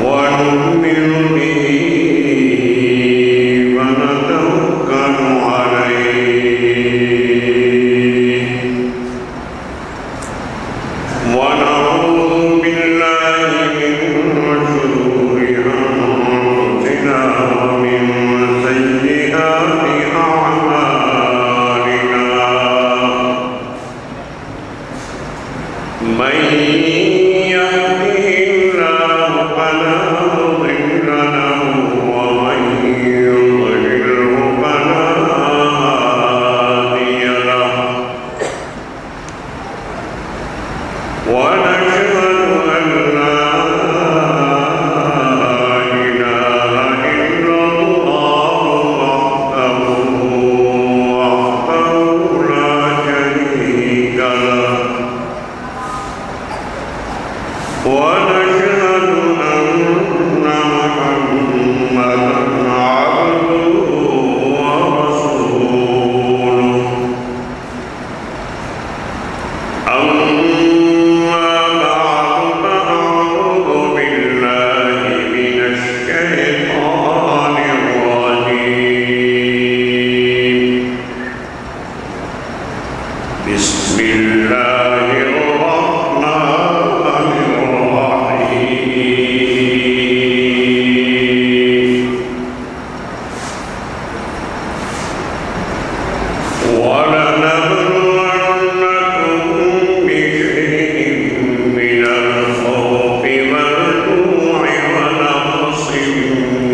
ونؤمن به ونتوكل عليه ونعوذ بالله من شرور أنفسنا ومن سيئات أعمالنا من يهده الله فلا مضل له ومن يضلله فلا هادي له ونشهد أن لا إله إلا الله وحده لا شريك له ونشهد أن محمدًا عبده ورسوله أما بعد فأعوذ بالله من الشيطان الرجيم بسم الله الرحمن الرحيم ولنبلونكم بشيء من الخوف والجوع ونقص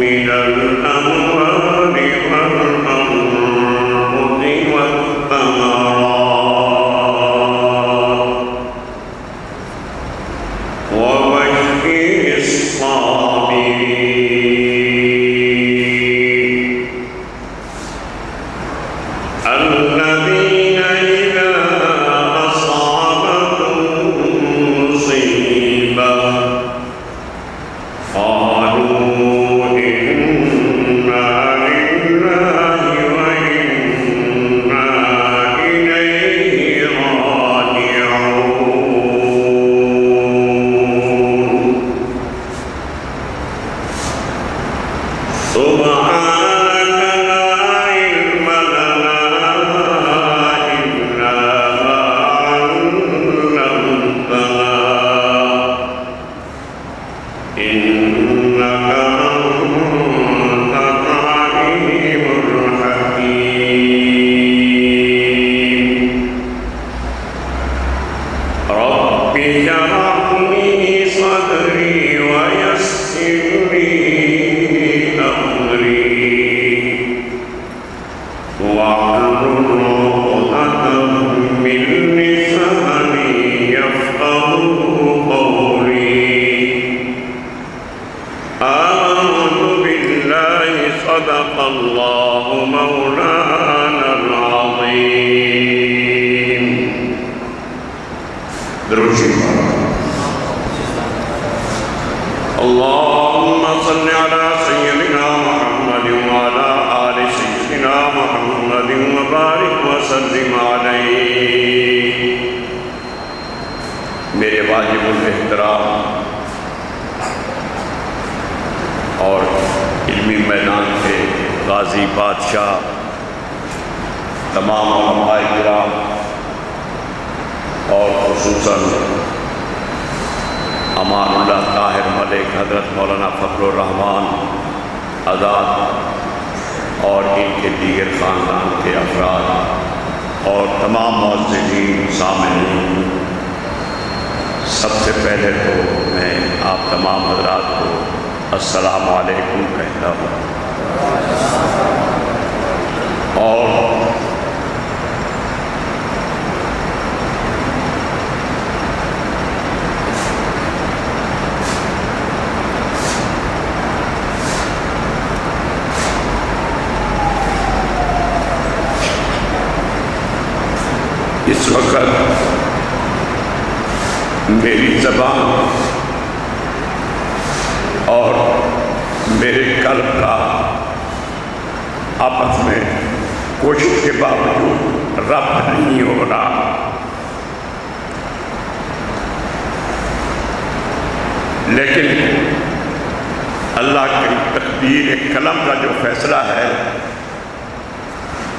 من الأموال والأنفس والثمرات وبشر الصابرين الذين إذا أصابتهم مصيبة قالوا إنا لله وإنا إليه راجعون سبحانك لا علم لنا إلا ما علمتنا إنك أنت العليم الحكيم رب اشرح لي صدري ويسر لي أمري واحلل عقدة من لساني يفقهوا قولي آمنت بالله صدق الله مولانا العظيم درود اللهم صل على سيدنا محمد وعلى آل سيدنا محمد وبارك وسلم عليه میرے واجب الاحترام اور علمی میدان کے غازی بادشاہ تمام علماء کرام اور خصوصاً امان اللہ طاہر ملک حضرت مولانا فخر الرحمان آزاد اور ان کے دیگر خاندان کے افراد اور تمام معززین سامعین، سب سے پہلے تو میں آپ تمام حضرات کو السلام علیکم کہتا ہوں اور اس وقت میری زبان اور میرے قلب کا آپس میں کوشش کے باوجود ربط نہیں ہو رہا، لیکن اللہ کی تقدیر قلم کا جو فیصلہ ہے،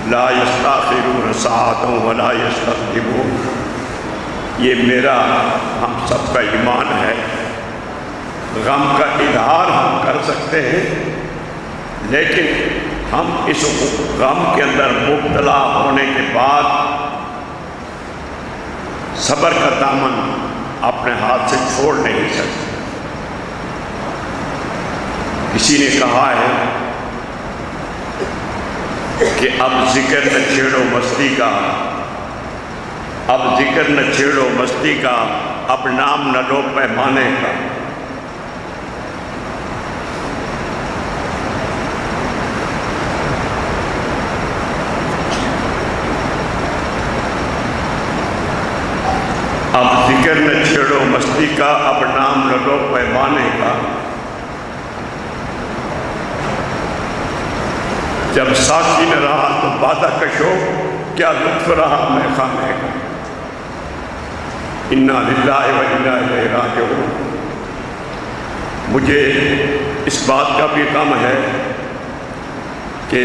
لا یستاخرون ساعۃ ولا یستقدمون، یہ میرا ہم سب کا ایمان ہے۔ غم کا اظہار ہم کر سکتے ہیں، لیکن ہم اس غم کے اندر مبتلا ہونے کے بعد صبر کا دامن اپنے ہاتھ سے چھوڑ نہیں سکتے۔ کسی نے کہا ہے کہ اب ذکر نہ چھیڑو مستی کا، اب ذکر نہ چھیڑو مستی کا، اب نام نہ لو پیمانے کا۔ اب ذکر نہ چھیڑو مستی کا، اب نام نہ لو پیمانے کا۔ جب ساقی نہ رہا تو بادہ کشو، کیا لطف رہا میں خانے کا۔ انا للہ و انا الیہ راجعون۔ مجھے اس بات کا بھی غم ہے کہ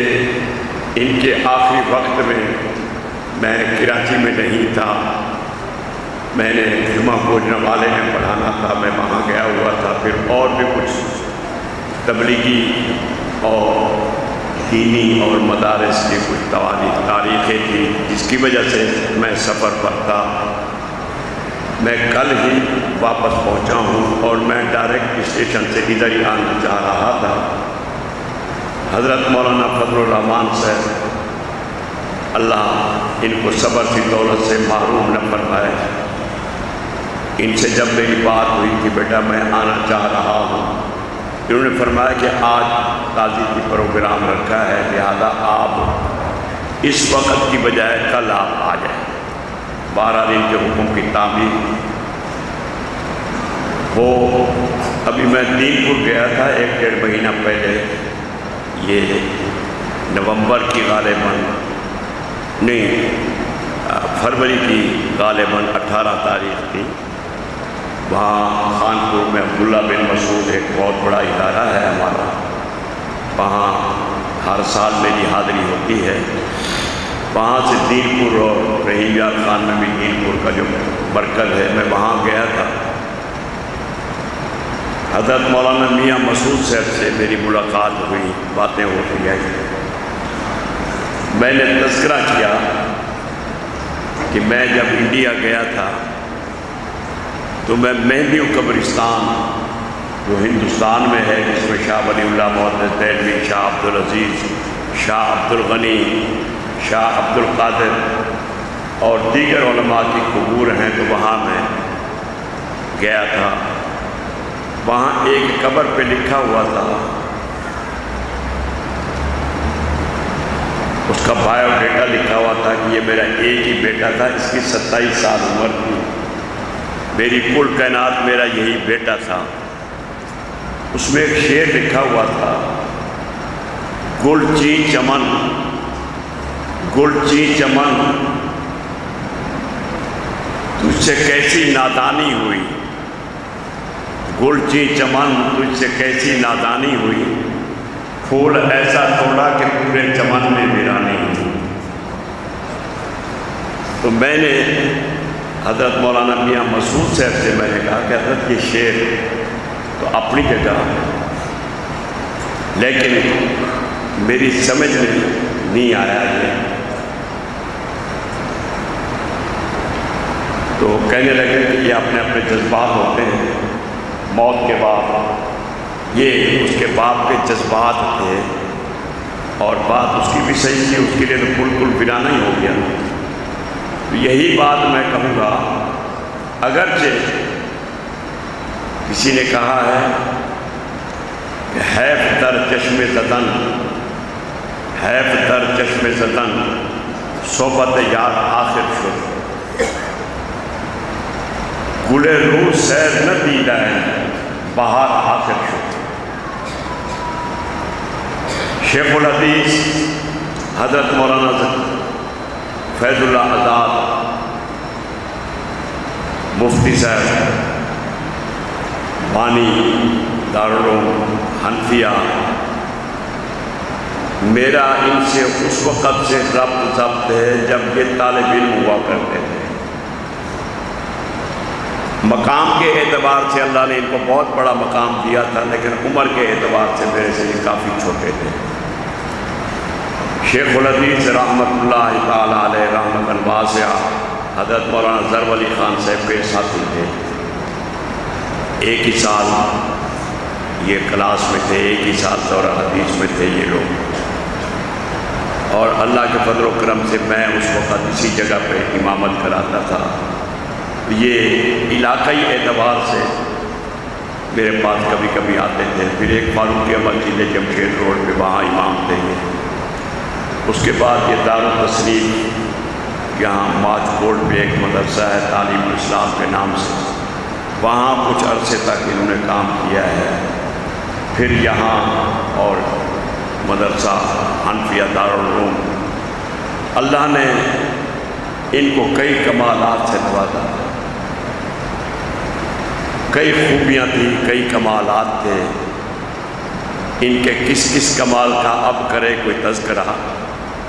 ان کے آخری وقت میں کراچی میں نہیں تھا، میں نے جمعہ گوجرانوالے میں پڑھانا تھا، میں وہاں گیا ہوا تھا، پھر اور بھی کچھ تبلیغی اور دینی اور مدارس کی کچھ تاریخیں تھیں، جس کی وجہ سے میں سفر پر تھا۔ میں کل ہی واپس پہنچا ہوں اور میں ڈائریکٹ اسٹیشن سے ادھر ہی آنا چاہ رہا تھا۔ حضرت مولانا فضل الرحمان صاحب، اللہ ان کو صبر کی دولت سے محروم نہ فرمائے، ان سے جب میری بات ہوئی کہ بیٹا میں آنا چاہ رہا ہوں، انہوں نے فرمایا کہ آج قاضی کی پروگرام رکھا ہے، لہذا آپ اس وقت کی بجائے کل آپ آ جائیں۔ 12 دن کے حکم کی تعمیل وہ ابھی میں دین پور گیا تھا 1-1.5 مہینہ پہلے، یہ نومبر کی غالباً نہیں فروری کی غالباً 18 تاریخ تھی۔ وہاں خانپور میں عبداللہ بن مسعود ایک بہت بڑا ادارہ ہے ہمارا، وہاں ہر سال میری حاضری ہوتی ہے۔ وہاں سے دین پور اور رحیم یار خان میں بھی دین پور کا جو مرکز ہے، میں وہاں گیا تھا۔ حضرت مولانا میاں مسعود صاحب سے میری ملاقات ہوئی، باتیں ہوتی ہیں۔ میں نے تذکرہ کیا کہ میں جب انڈیا گیا تھا تو میں مہندیوں قبرستان جو ہندوستان میں ہے، جس میں شاہ ولی اللہ محدث دہلوی، شاہ عبدالعزیز، شاہ عبدالغنی، شاہ عبدالقادر اور دیگر علماء کی قبور ہیں، تو وہاں میں گیا تھا۔ وہاں ایک قبر پہ لکھا ہوا تھا، اس کا بایو ڈیٹا لکھا ہوا تھا کہ یہ میرا ایک ہی بیٹا تھا، اس کی 27 سال عمر تھی، میری کل کائنات میرا یہی بیٹا تھا۔ اس میں ایک شعر لکھا ہوا تھا، گل چی چمن، گل چی چمن تجھ سے کیسی نادانی ہوئی، گل چی چمن تجھ سے کیسی نادانی ہوئی، پھول ایسا توڑا کہ پورے چمن میں ویرانی ہوئی۔ تو میں نے حضرت مولانا میاں مسعود صاحب سے میں نے کہا کہ حضرت یہ شعر تو اپنی جگہ، لیکن میری سمجھ میں نہیں آیا یہ۔ تو کہنے لگے کہ یہ اپنے اپنے جذبات ہوتے ہیں، موت کے بعد یہ اس کے باپ کے جذبات تھے، اور بات اس کی بھی صحیح تھی، اس کے لیے تو بالکل ویرانہ ہی ہو گیا۔ تو یہی بات میں کہوں گا، اگرچہ کسی نے کہا ہے کہ حیف در چشم زدن، حیف در چشم زدن، صحبت یار آخر شد، گل روح سیر نہ دیدائیں، بہار آخر شد۔ شیخ الحدیث حضرت مولانا فیض اللہ آزاد مفتی صاحب بانی دارالعلوم حنفیہ، میرا ان سے اس وقت سے ربط ضبط ہے جب یہ طالب علم ہوا کرتے تھے۔ مقام کے اعتبار سے اللہ نے ان کو بہت بڑا مقام دیا تھا، لیکن عمر کے اعتبار سے میرے سے یہ کافی چھوٹے تھے۔ شیخ الحدیث رحمۃ اللہ تعالیٰ علیہ رحمۃ واسعہ حضرت مولانا ظفر علی خان صاحب کے ساتھی تھے، ایک ہی سال یہ کلاس میں تھے، ایک ہی سال دورہ حدیث میں تھے یہ لوگ، اور اللہ کے فضل و کرم سے میں اس وقت اسی جگہ پہ امامت کراتا تھا۔ یہ علاقائی اعتبار سے میرے پاس کبھی کبھی آتے تھے۔ پھر ایک فاروق احمد ضلع جمشید روڈ پہ وہاں امام تھے یہ۔ اس کے بعد یہ دارالتسلیم یہاں ماچ بورڈ پہ ایک مدرسہ ہے تعلیم الاسلام کے نام سے، وہاں کچھ عرصے تک انہوں نے کام کیا ہے۔ پھر یہاں اور مدرسہ حنفیہ دارالعلوم، اللہ نے ان کو کئی کمالات سے نوازا، کئی خوبیاں تھیں، کئی کمالات تھے۔ ان کے کس کس کمال کا اب کرے کوئی تذکرہ،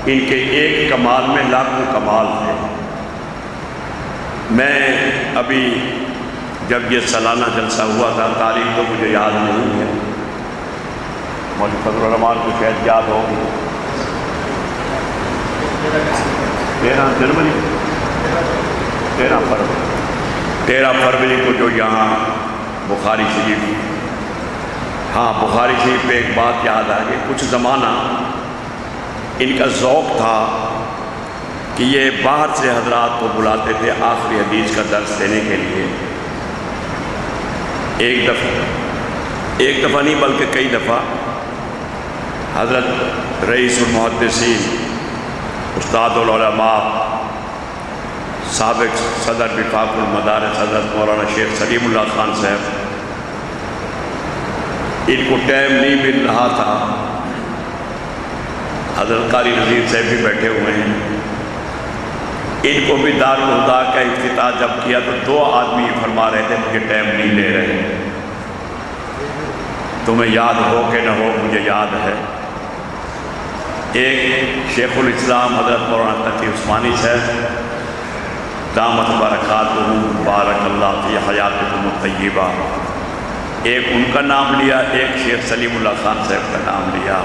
ان کے ایک کمال میں لاکھوں کمال تھے۔ میں ابھی جب یہ سالانہ جلسہ ہوا تھا، تاریخ تو مجھے یاد نہیں ہے، مولوی فضل الرحمان کو شاید یاد ہوگی، 13 فروری کو جو یہاں بخاری شریف، ہاں بخاری شریف پہ ایک بات یاد آ گئی۔ کچھ زمانہ ان کا ذوق تھا کہ یہ باہر سے حضرات کو بلاتے تھے آخری حدیث کا درس دینے کے لیے۔ ایک دفعہ نہیں بلکہ کئی دفعہ حضرت رئیس المحدثین استاد العلماء سابق صدر وفاق المدارس حضرت مولانا شیخ سلیم اللہ خان صاحب، ان کو ٹائم نہیں مل رہا تھا، حضرت قاری نذیر صاحب بھی بیٹھے ہوئے ہیں، ان کو بھی دارالہدیٰ کا افتتاح جب کیا تو 2 آدمی فرما رہے تھے مجھے ٹائم نہیں لے رہے۔ تمہیں یاد ہو کہ نہ ہو، مجھے یاد ہے، ایک شیخ الاسلام حضرت مولانا تقی عثمانی صاحب دامت برکاتہ بارک اللہ فی حیاتکم الطیبہ، ایک ان کا نام لیا، ایک شیخ سلیم اللہ خان صاحب کا نام لیا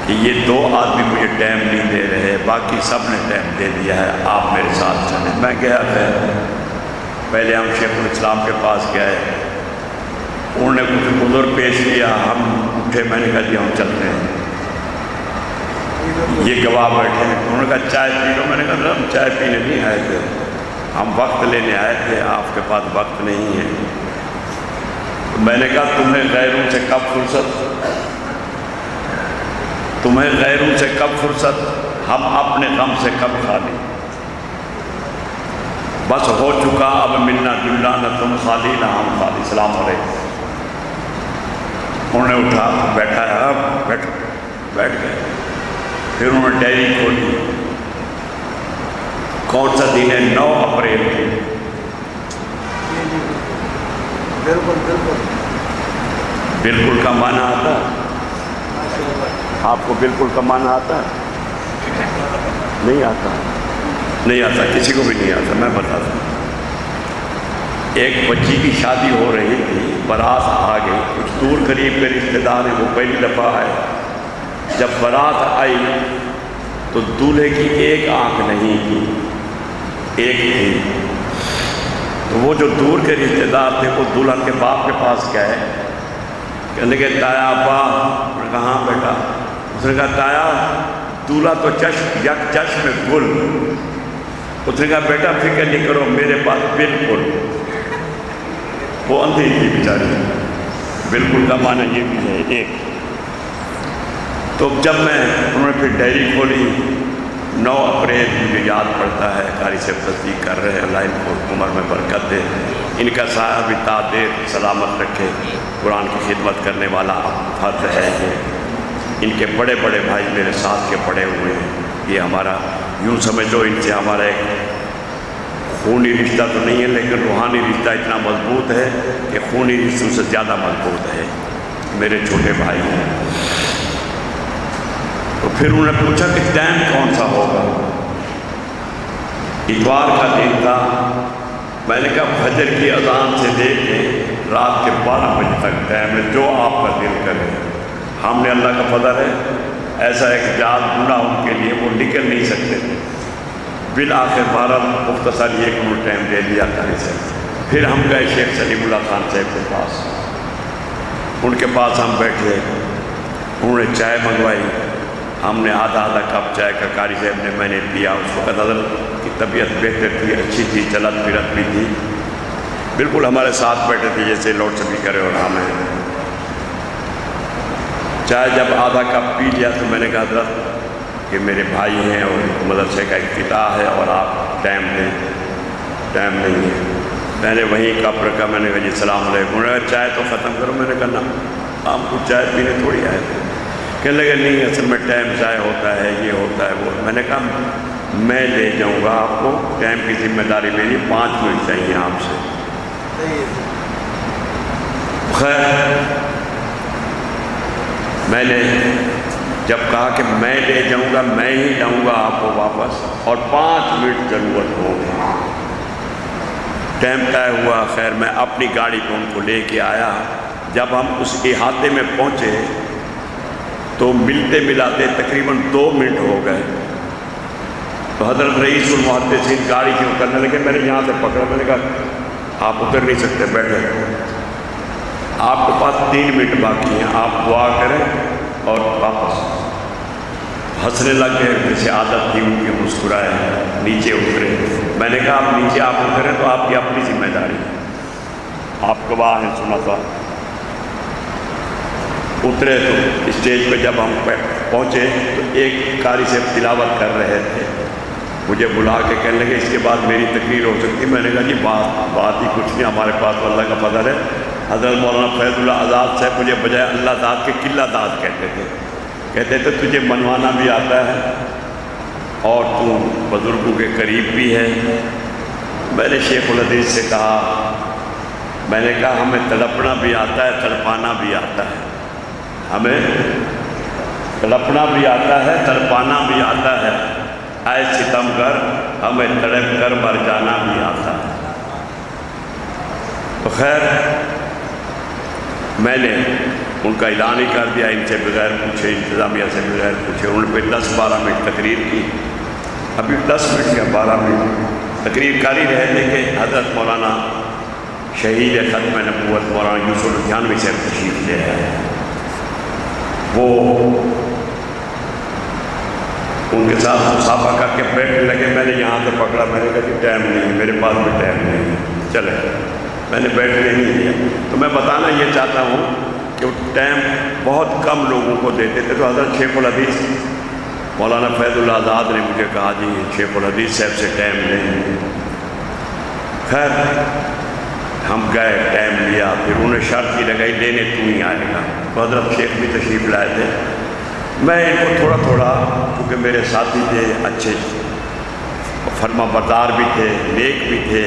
کہ یہ 2 آدمی مجھے ٹائم نہیں دے رہے، باقی سب نے ٹائم دے دیا ہے، آپ میرے ساتھ چلیں۔ میں گیا پہلے ہم شیخ الاسلام کے پاس گئے، انہوں نے کچھ عذر پیش کیا، ہم اٹھے، میں نے کہا جی ہم چلتے ہیں، یہ گواہ بیٹھے ہیں، انہوں نے کہا چائے پی لو، میں نے کہا ہم چائے پینے نہیں آئے تھے، ہم وقت لینے آئے تھے، آپ کے پاس وقت نہیں ہے۔ میں نے کہا تمہیں غیروں سے کب فرصت، ہم اپنے غم سے کب خالی، بس ہو چکا اب ملنا جلنا، نہ تم خالی نہ ہم خالی، السلام علیکم۔ انہوں نے اٹھا بیٹھایا، بیٹھ گئے، پھر انہوں نے ڈائری کھولی، کون سا دن ہے؟ 9 اپریل کی۔ بالکل کا معنی آتا ہے؟ آپ کو بالکل کا معنی آتا ہے؟ نہیں آتا، کسی کو بھی نہیں آتا، میں بتاتا ہوں۔ ایک بچی کی شادی ہو رہی تھی، بارات آ گئی، کچھ دور قریب کے رشتہ دار ہیں، وہ پہلی دفعہ آئے۔ جب بارات آئی تو دولہے کی ایک آنکھ نہیں تھی، ایک تھی، تو وہ جو دور کے رشتہ دار تھے وہ دلہن کے باپ کے پاس گئے، کہنے کہ تایا ابا، میں نے کہا ہاں بیٹا، اس نے کہا تایا دولہا تو یک چشم گل، اس نے کہا بیٹا فکر نہیں کرو میرے پاس بالکل، وہ اندھی تھی بیچاری، بالکل کا معنی یہ بھی ہے ایک۔ تو جب انہوں نے پھر ڈائری کھولی، 9 اپریل مجھے یاد پڑتا ہے، قاری صاحب تصدیق کر رہے ہیں، اللہ ان کو عمر میں برکت دے، ان کا سایہ بھی تا دیر سلامت رکھے، قرآن کی خدمت کرنے والا فرض ہے یہ۔ ان کے بڑے بڑے بھائی میرے ساتھ کے پڑے ہوئے ہیں، یہ ہمارا یوں سمجھو ان سے ہمارا ایک خونی رشتہ تو نہیں ہے لیکن روحانی رشتہ اتنا مضبوط ہے کہ خونی رشتوں سے زیادہ مضبوط ہے، میرے چھوٹے بھائی ہیں۔ تو پھر انہوں نے پوچھا کہ ٹائم کون سا ہوگا؟ اتوار کا دن تھا، میں نے کہا فجر کی اذان سے لے کے رات کے 12 بجے تک ٹائم ہے، جو آپ کا دل کرے۔ ہم نے اللہ کا فضل ہے ایسا ایک جال ڈھونڈا ان کے لیے، وہ نکل نہیں سکتے تھے، بالآخر 12 مختصر یہ کہ انہوں نے ٹائم دے دیا کرنے سے۔ پھر ہم گئے شیخ سلیم اللہ خان صاحب کے پاس، ان کے پاس ہم بیٹھے، انہوں نے چائے منگوائی، ہم نے آدھا کپ چائے کا قاری صاحب نے میں نے پیا۔ اس وقت حضرت کی طبیعت بہتر تھی، اچھی تھی، چلت پھرت بھی تھی، بالکل ہمارے ساتھ بیٹھے تھے جیسے لاؤڈ اسپیکر اور ہمیں۔ چائے جب آدھا کپ پی لیا تو میں نے کہا حضرت کہ میرے بھائی ہیں اور مدرسے کا افتتاح ہے اور آپ ٹائم دیں، ٹائم نہیں ہے۔ میں نے وہیں کپ رکھا، میں نے کہا جی السلام علیکم۔ انہوں نے کہا چائے تو ختم کرو۔ میں نے کہا نا، آپ کو چائے پینے تھوڑی آئے تھے۔ کہنے لگے نہیں اصل میں ٹائم ضائع ہوتا ہے، یہ ہوتا ہے وہ۔ میں نے کہا میں لے جاؤں گا آپ کو، ٹائم کی ذمہ داری میری، 5 منٹ چاہیے آپ سے۔ خیر میں نے جب کہا کہ میں لے جاؤں گا، میں ہی لاؤں گا آپ کو واپس اور 5 منٹ ضرورت ہوگی۔ ٹائم طے ہوا، خیر میں اپنی گاڑی پہ ان کو لے کے آیا۔ جب ہم اس احاطے میں پہنچے تو ملتے ملاتے تقریباً 2 منٹ ہو گئے۔ تو حضرت رئیس المحدثین گاڑی کیوں کرنے لگے، میں نے یہاں سے پکڑا، میں نے کہا آپ اتر نہیں سکتے، بیٹھے، آپ کے پاس 3 منٹ باقی ہیں، آپ دعا کریں اور واپس۔ ہنسنے لگ گئے، جیسے عادت تھی ان کی، مسکرائے، نیچے اترے۔ میں نے کہا آپ نیچے آپ اتریں تو آپ کی اپنی ذمہ داری، آپ گواہ ہیں، سنا تھا۔ اترے تو اسٹیج پہ جب ہم پہنچے تو ایک قاری سے تلاوت کر رہے تھے، مجھے بلا کے کہنے لگے اس کے بعد میری تقریر ہو سکتی۔ میں نے کہا جی بات ہی کچھ نہیں، ہمارے پاس تو اللہ کا فضل ہے۔ حضرت مولانا فیض اللہ آزاد صاحب مجھے بجائے اللہ داد کے قلہ داد کہتے تھے، کہتے تھے تجھے منوانا بھی آتا ہے اور تو بزرگوں کے قریب بھی ہے۔ میں نے شیخ الحدیث سے کہا، میں نے کہا ہمیں تڑپنا بھی آتا ہے، تڑپانا بھی آتا ہے، ہمیں تڑپنا بھی آتا ہے، تڑپانا بھی آتا ہے، اے ستم گر ہمیں تڑپ کر مر جانا بھی آتا ہے۔ تو خیر میں نے ان کا اعلان ہی کر دیا، ان سے بغیر پوچھے، انتظامیہ سے بغیر پوچھے۔ انہوں نے 10-12 منٹ تقریر کی، ابھی 10 منٹ یا 12 منٹ تقریر کر ہی رہے تھے کہ حضرت مولانا شہید ختم نبوت مولانا یوسف لدھیانوی سے تشریف لے آئے۔ وہ ان کے ساتھ مصافحہ کر کے بیٹھنے لگے۔ میں نے یہاں سے پکڑا، میں نے کہا کہ ٹائم نہیں، میرے پاس بھی ٹائم نہیں، چلے، میں نے بیٹھنے نہیں دیا۔ تو میں بتانا یہ چاہتا ہوں کہ وہ ٹائم بہت کم لوگوں کو دیتے تھے۔ تو حضرت شیخ الحدیث مولانا فیض اللہ آزاد نے مجھے کہا جی شیخ الحدیث صاحب سے ٹائم لیں۔ خیر ہم گئے، ٹائم لیا، پھر انہوں نے شرط ہی لگائی لینے تو ہی آئے گا۔ تو حضرت شیخ بھی تشریف لائے تھے۔ میں ان کو تھوڑا تھوڑا، کیونکہ میرے ساتھی تھے، اچھے فرما بردار بھی تھے، نیک بھی تھے،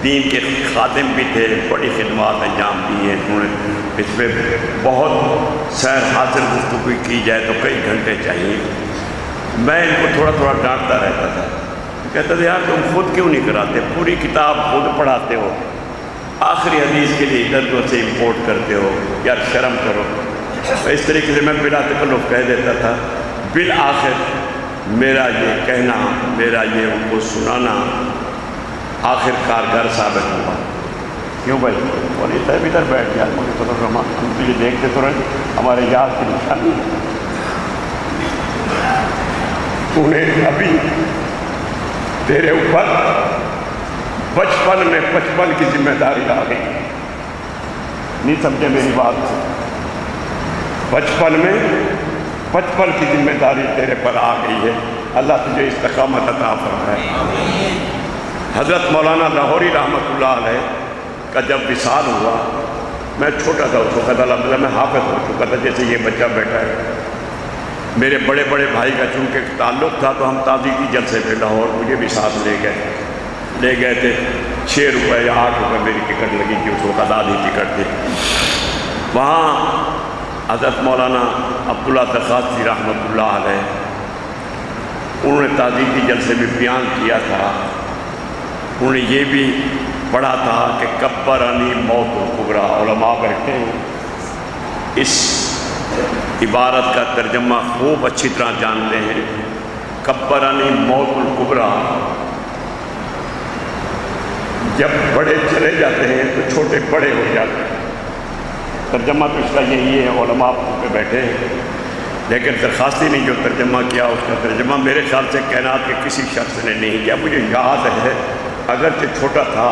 دین کے خادم بھی تھے، بڑی خدمات انجام دی ہیں انہوں نے۔ اس میں بہت سیر حاصل گفتگو کی جائے تو کئی گھنٹے چاہیے۔ میں ان کو تھوڑا تھوڑا ڈانٹتا رہتا تھا، کہتا تھا یار تم خود کیوں نہیں کراتے، پوری کتاب خود پڑھاتے ہو، آخری حدیث کے لیے ادھر سے امپورٹ کرتے ہو، یار شرم کرو۔ اس طریقے سے میں بلا تکلف کہہ دیتا تھا۔ بالآخر میرا یہ کہنا، میرا یہ ان کو سنانا آخر کارگر ثابت ہوا۔ کیوں بھائی مولی صاحب ادھر بیٹھ گیا، ہم تجھے دیکھتے تو رہے، ہمارے یاد کی نشانی ہے، انہیں ابھی تیرے اوپر بچپن میں 55 کی ذمہ داری آ گئی۔ نہیں سمجھے میری بات؟ بچپن میں 55 کی ذمہ داری تیرے پر آ گئی ہے، اللہ تجھے استقامت عطا فرمائے۔ حضرت مولانا لاہوری رحمۃ اللہ علیہ کا جب وصال ہوا، میں چھوٹا تھا اس وقت، الحمدللہ میں حافظ ہو چکا تھا، جیسے یہ بچہ بیٹھا ہے۔ میرے بڑے بڑے بھائی کا چونکہ تعلق تھا تو ہم تازی کی جلسے پہ لاہور مجھے بھی ساتھ لے گئے۔ لے گئے تھے 6 روپے یا 8 روپے میری ٹکٹ لگی تھی، اس وقت آدھی ٹکٹ تھی۔ وہاں حضرت مولانا عبداللہ درخواستی رحمۃ اللہ علیہ انہوں نے تعزیتی جلسے میں بیان کیا تھا، انہوں نے یہ بھی پڑھا تھا کہ کبرنی موت الکبریٰ۔ علماء بیٹھے ہیں، اس عبارت کا ترجمہ خوب اچھی طرح جانتے ہیں۔ کبرنی موت الکبریٰ، جب بڑے چلے جاتے ہیں تو چھوٹے بڑے ہو جاتے ہیں۔ ترجمہ تو اس کا یہی ہے، علماء پہ بیٹھے ہیں، لیکن درخواستی نے جو ترجمہ کیا اس کا ترجمہ میرے خیال سے کائنات کے کسی شخص نے نہیں کیا۔ مجھے یاد ہے، اگرچہ چھوٹا تھا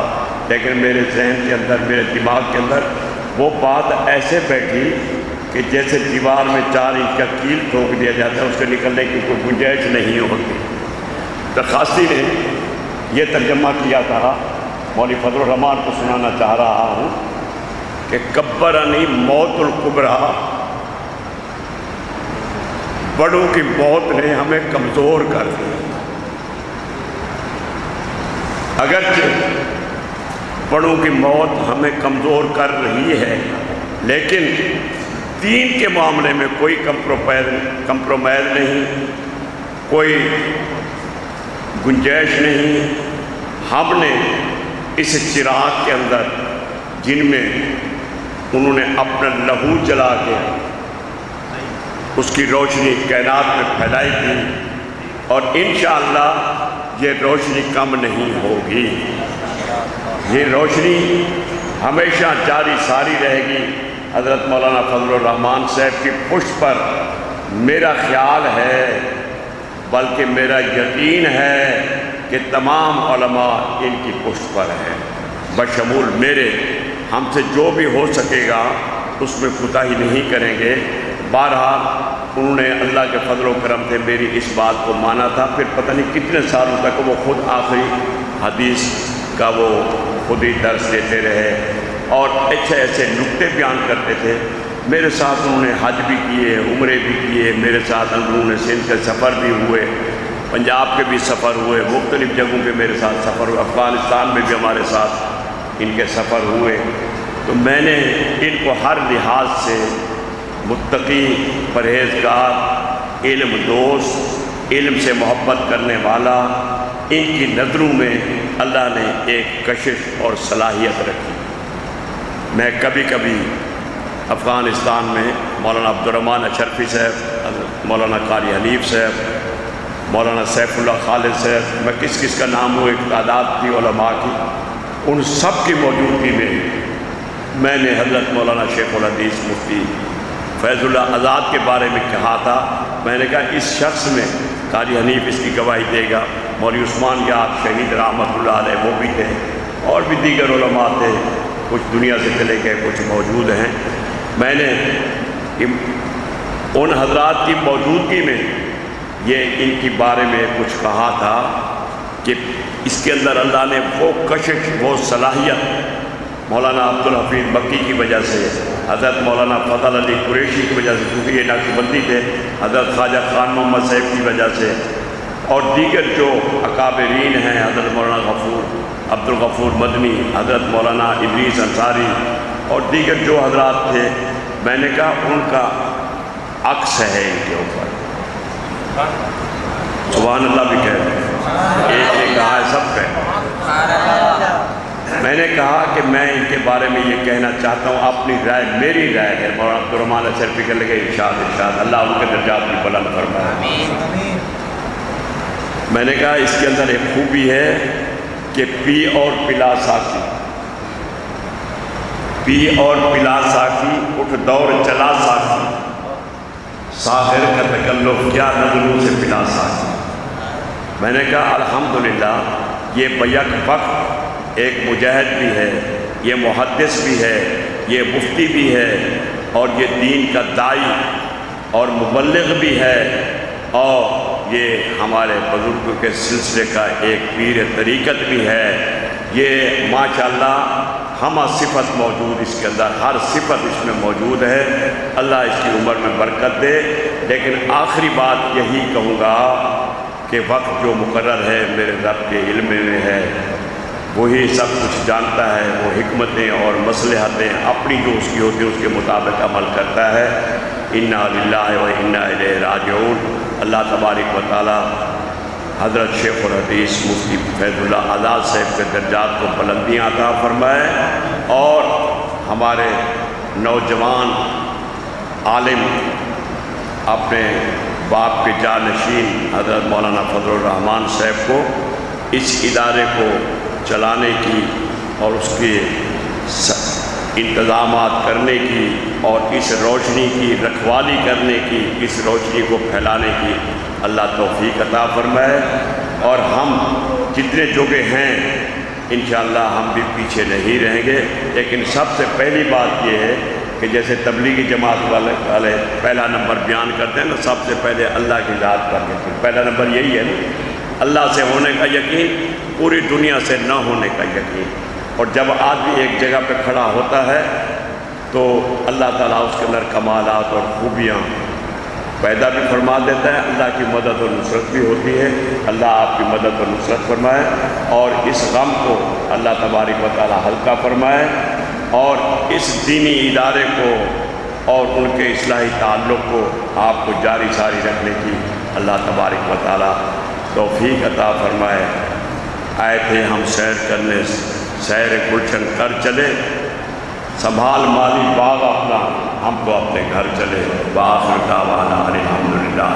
لیکن میرے ذہن کے اندر، میرے دماغ کے اندر وہ بات ایسے بیٹھی کہ جیسے دیوار میں 4 انچ کا کیل ٹھوک دیا جاتا ہے، اس کے نکلنے کی کوئی گنجائش نہیں ہوتی۔ درخواستی نے یہ ترجمہ کیا تھا، مولوی فضل الرحمان کو سنانا چاہ رہا ہوں کہ کبرنی موت الکبریٰ، بڑوں کی موت نے ہمیں کمزور کر دیا۔ اگرچہ بڑوں کی موت ہمیں کمزور کر رہی ہے، لیکن دین کے معاملے میں کوئی کمپرومائز نہیں، کوئی گنجائش نہیں۔ ہم نے اس چراغ کے اندر جن میں انہوں نے اپنا لہو جلا کے اس کی روشنی کائنات میں پھیلائی تھی، اور انشاءاللہ یہ روشنی کم نہیں ہوگی، یہ روشنی ہمیشہ جاری ساری رہے گی۔ حضرت مولانا فضل الرحمان صاحب کی پشت پر میرا خیال ہے، بلکہ میرا یقین ہے کہ تمام علماء ان کی پشت پر ہیں، بشمول میرے۔ ہم سے جو بھی ہو سکے گا اس میں کوتاہی نہیں کریں گے۔ بہرحال انہوں نے اللہ کے فضل و کرم سے میری اس بات کو مانا تھا، پھر پتہ نہیں کتنے سالوں تک وہ خود آخری حدیث کا وہ خود ہی درس دیتے رہے، اور اچھے ایسے نکتے بیان کرتے تھے۔ میرے ساتھ انہوں نے حج بھی کیے، عمرے بھی کیے، میرے ساتھ انہوں نے سندھ کے سفر بھی ہوئے، پنجاب کے بھی سفر ہوئے، مختلف جگہوں پہ میرے ساتھ سفر ہوئے، افغانستان میں بھی ہمارے ساتھ ان کے سفر ہوئے۔ تو میں نے ان کو ہر لحاظ سے متقی، پرہیزگار، علم دوست، علم سے محبت کرنے والا، ان کی نظروں میں اللہ نے ایک کشش اور صلاحیت رکھی۔ میں کبھی کبھی افغانستان میں مولانا عبدالرحمن اشرفی صاحب، مولانا قاری حنیف صاحب، مولانا سیف اللہ خالد صاحب، میں کس کا نام ہوں، ایک تعداد تھی علماء کی، ان سب کی موجودگی میں میں نے حضرت مولانا شیخ الحدیث مفتی فیض اللہ آزاد کے بارے میں کہا تھا۔ میں نے کہا اس شخص میں قاری حنیف اس کی گواہی دے گا، مولوی عثمان یاد شہید رحمۃ اللہ علیہ وہ بھی تھے، اور بھی دیگر علماء تھے، کچھ دنیا سے چلے گئے، کچھ موجود ہیں۔ میں نے ان حضرات کی موجودگی میں یہ ان کی بارے میں کچھ کہا تھا کہ اس کے اندر اللہ نے وہ کشش، وہ صلاحیت مولانا عبدالحفیظ مکی کی وجہ سے، حضرت مولانا فضل علی قریشی کی وجہ سے، کیونکہ یہ نقشبندی تھے، حضرت خواجہ خان محمد صاحب کی وجہ سے، اور دیگر جو اکابرین ہیں، حضرت مولانا عبدالغفور مدنی، حضرت مولانا ادریس انصاری، اور دیگر جو حضرات تھے، میں نے کہا ان کا عکس ہے ان کے اوپر۔ سبحان اللہ بھی کہہ رہے ہیں، ایک نے کہا ہے سب کہہ۔ میں نے کہا کہ میں ان کے بارے میں یہ کہنا چاہتا ہوں، اپنی رائے میری رائے ہے، مولانا عبدالرحمن اشرفی کے لگے ارشاد اللہ ان کے درجات بھی بلند فرمائے۔ میں نے کہا اس کے اندر ایک خوبی ہے کہ پی اور پلا ساکی، پی اور پلا ساکی، اٹھ دور چلا ساکی، ساحر کا تکلف کیا نظروں سے پلا ساکی۔ میں نے کہا الحمدللہ یہ بیک وقت ایک مجاہد بھی ہے، یہ محدث بھی ہے، یہ مفتی بھی ہے، اور یہ دین کا داعی اور مبلغ بھی ہے، اور یہ ہمارے بزرگوں کے سلسلے کا ایک پیر طریقت بھی ہے۔ یہ ماشاءاللہ ہمہ صفت موجود اس کے اندر، ہر صفت اس میں موجود ہے۔ اللہ اس کی عمر میں برکت دے۔ لیکن آخری بات یہی کہوں گا کہ وقت جو مقرر ہے میرے رب کے علم میں ہے، وہی سب کچھ جانتا ہے، وہ حکمتیں اور مصلحتیں اپنی جو اس کی ہوتی ہیں اس کے مطابق عمل کرتا ہے۔ انا للہ و انا الیہ راجعون۔ اللہ تبارک و تعالی حضرت شیخ الحدیث مفتی فیض اللہ آزاد صاحب کے درجات کو بلندیاں عطا فرمائے، اور ہمارے نوجوان عالم اپنے باپ کے جانشین حضرت مولانا فضل الرحمان صاحب کو اس ادارے کو چلانے کی اور اس کے انتظامات کرنے کی اور اس روشنی کی رکھوالی کرنے کی، اس روشنی کو پھیلانے کی اللہ توفیق عطا فرمائے، اور ہم جتنے جوگے ہیں انشاءاللہ ہم بھی پیچھے نہیں رہیں گے۔ لیکن سب سے پہلی بات یہ ہے کہ جیسے تبلیغی جماعت والے پہلا نمبر بیان کرتے ہیں نا، سب سے پہلے اللہ کی ذات پر یقین، پہلا نمبر یہی ہے نا، اللہ سے ہونے کا یقین، پوری دنیا سے نہ ہونے کا یقین۔ اور جب آدمی ایک جگہ پہ کھڑا ہوتا ہے تو اللہ تعالیٰ اس کے اندر کمالات اور خوبیاں پیدا بھی فرما دیتا ہے، اللہ کی مدد و نصرت بھی ہوتی ہے۔ اللہ آپ کی مدد و نصرت فرمائے، اور اس غم کو اللہ تبارک و تعالیٰ ہلکا فرمائے، اور اس دینی ادارے کو اور ان کے اصلاحی تعلق کو آپ کو جاری ساری رکھنے کی اللہ تبارک و تعالیٰ توفیق عطا فرمائے۔ آئے تھے ہم سیر کرنے، سیر گلشن کر چلے، سنبھال مالی باغ اپنا، ہم تو اپنے گھر چلے۔ وآخر دعوانا الحمدللہ۔